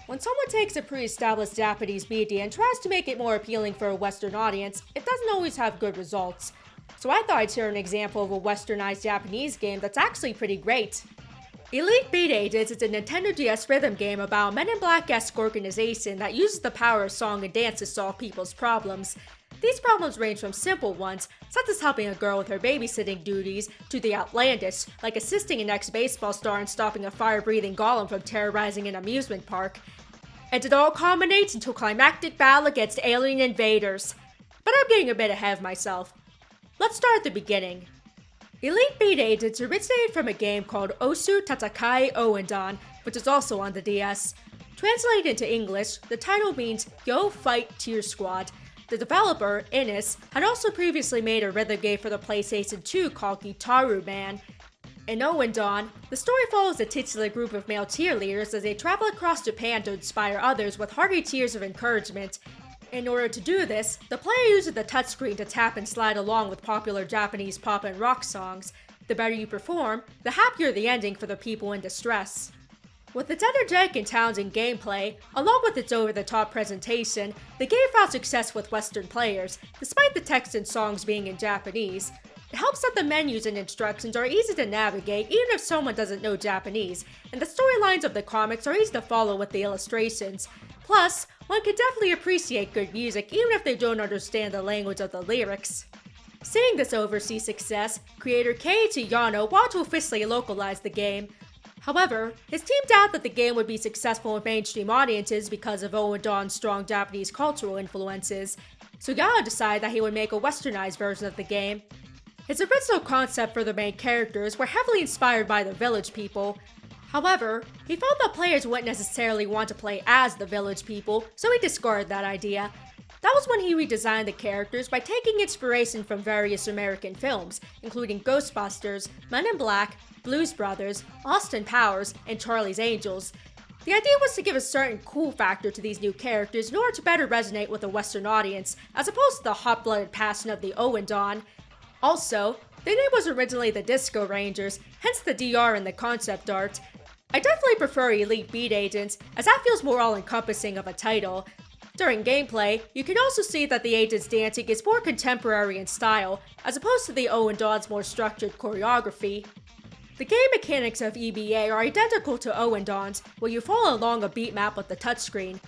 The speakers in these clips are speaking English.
When someone takes a pre-established Japanese media and tries to make it more appealing for a Western audience, it doesn't always have good results. So I thought I'd share an example of a westernized Japanese game that's actually pretty great. Elite Beat Agents is a Nintendo DS rhythm game about a Men in Black-esque organization that uses the power of song and dance to solve people's problems. These problems range from simple ones, such as helping a girl with her babysitting duties, to the outlandish, like assisting an ex-baseball star in stopping a fire-breathing golem from terrorizing an amusement park. And it all culminates into a climactic battle against alien invaders. But I'm getting a bit ahead of myself. Let's start at the beginning. Elite Beat Agents originated from a game called Tatakae Ouendan, which is also on the DS. Translated into English, the title means Yo Fight Tier Squad. The developer, Innis, had also previously made a rhythm game for the PlayStation 2 called Gitaru Man. In Ouendan, the story follows a titular group of male cheerleaders as they travel across Japan to inspire others with hearty cheers of encouragement. In order to do this, the player uses the touchscreen to tap and slide along with popular Japanese pop and rock songs. The better you perform, the happier the ending for the people in distress. With its energetic and challenging gameplay, along with its over-the-top presentation, the game found success with Western players, despite the text and songs being in Japanese. It helps that the menus and instructions are easy to navigate even if someone doesn't know Japanese, and the storylines of the comics are easy to follow with the illustrations. Plus, one can definitely appreciate good music even if they don't understand the language of the lyrics. Seeing this overseas success, creator Keiichi Yano wanted to officially localize the game. However, his team doubted that the game would be successful with mainstream audiences because of Ouendan's strong Japanese cultural influences, so Yano decided that he would make a westernized version of the game. His original concept for the main characters were heavily inspired by the village people. However, he felt that players wouldn't necessarily want to play as the village people, so he discarded that idea. That was when he redesigned the characters by taking inspiration from various American films, including Ghostbusters, Men in Black, Blues Brothers, Austin Powers, and Charlie's Angels. The idea was to give a certain cool factor to these new characters in order to better resonate with a Western audience, as opposed to the hot-blooded passion of the Ouendan. Also, the name was originally the Disco Rangers, hence the DR in the concept art. I definitely prefer Elite Beat Agents, as that feels more all-encompassing of a title. During gameplay, you can also see that the agents' dancing is more contemporary in style, as opposed to the Ouendan's more structured choreography. The game mechanics of EBA are identical to Ouendan's, where you follow along a beat map with the touchscreen.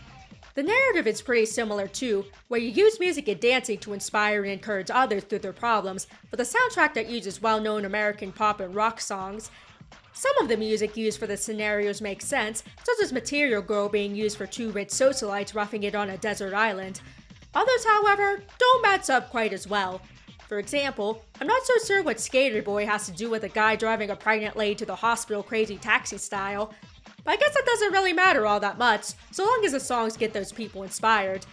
The narrative is pretty similar too, where you use music and dancing to inspire and encourage others through their problems, with a soundtrack that uses well-known American pop and rock songs. Some of the music used for the scenarios makes sense, such as Material Girl being used for two rich socialites roughing it on a desert island. Others, however, don't match up quite as well. For example, I'm not so sure what Skater Boy has to do with a guy driving a pregnant lady to the hospital crazy taxi style. But I guess that doesn't really matter all that much, so long as the songs get those people inspired.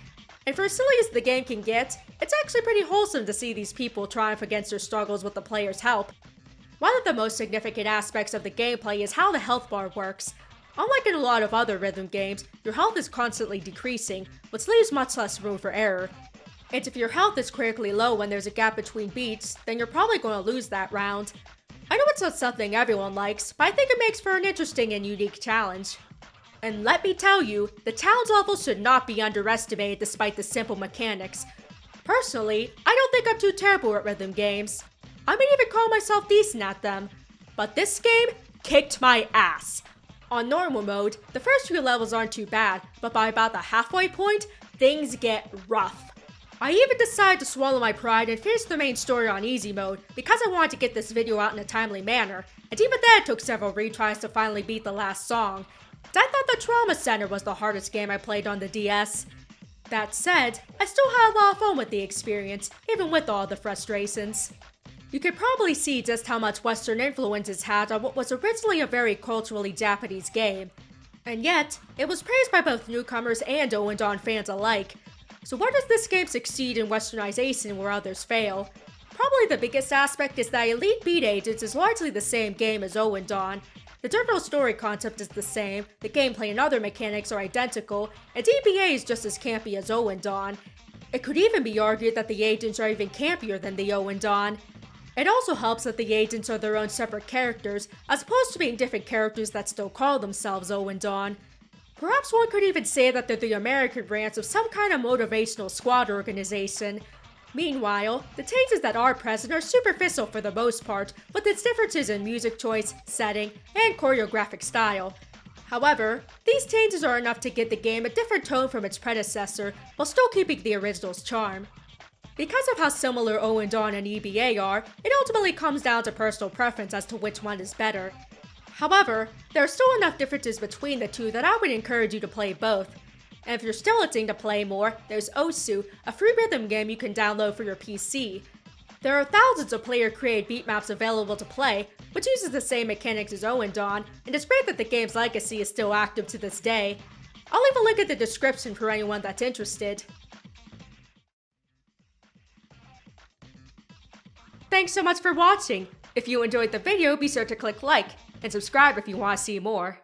And for as silly as the game can get, it's actually pretty wholesome to see these people triumph against their struggles with the player's help. One of the most significant aspects of the gameplay is how the health bar works. Unlike in a lot of other rhythm games, your health is constantly decreasing, which leaves much less room for error. And if your health is critically low when there's a gap between beats, then you're probably going to lose that round. I know it's not something everyone likes, but I think it makes for an interesting and unique challenge. And let me tell you, the challenge level should not be underestimated despite the simple mechanics. Personally, I don't think I'm too terrible at rhythm games. I might even call myself decent at them. But this game kicked my ass. On normal mode, the first few levels aren't too bad, but by about the halfway point, things get rough. I even decided to swallow my pride and finish the main story on easy mode because I wanted to get this video out in a timely manner, and even then it took several retries to finally beat the last song. I thought the Trauma Center was the hardest game I played on the DS. That said, I still had a lot of fun with the experience, even with all the frustrations. You could probably see just how much Western influence it's had on what was originally a very culturally Japanese game. And yet, it was praised by both newcomers and Ouendan fans alike. So where does this game succeed in westernization where others fail? Probably the biggest aspect is that Elite Beat Agents is largely the same game as Ouendan. The general story concept is the same, the gameplay and other mechanics are identical, and DBA is just as campy as Ouendan. It could even be argued that the agents are even campier than the Ouendan. It also helps that the agents are their own separate characters, as opposed to being different characters that still call themselves Ouendan. Perhaps one could even say that they're the American branch of some kind of motivational squad organization. Meanwhile, the changes that are present are superficial for the most part, with its differences in music choice, setting, and choreographic style. However, these changes are enough to give the game a different tone from its predecessor, while still keeping the original's charm. Because of how similar Ouendan and EBA are, it ultimately comes down to personal preference as to which one is better. However, there are still enough differences between the two that I would encourage you to play both. And if you're still itching to play more, there's Osu, a free rhythm game you can download for your PC. There are thousands of player-created beat maps available to play, which uses the same mechanics as Ouendan, and it's great that the game's legacy is still active to this day. I'll leave a link in the description for anyone that's interested. Thanks so much for watching! If you enjoyed the video, be sure to click like, and subscribe if you want to see more.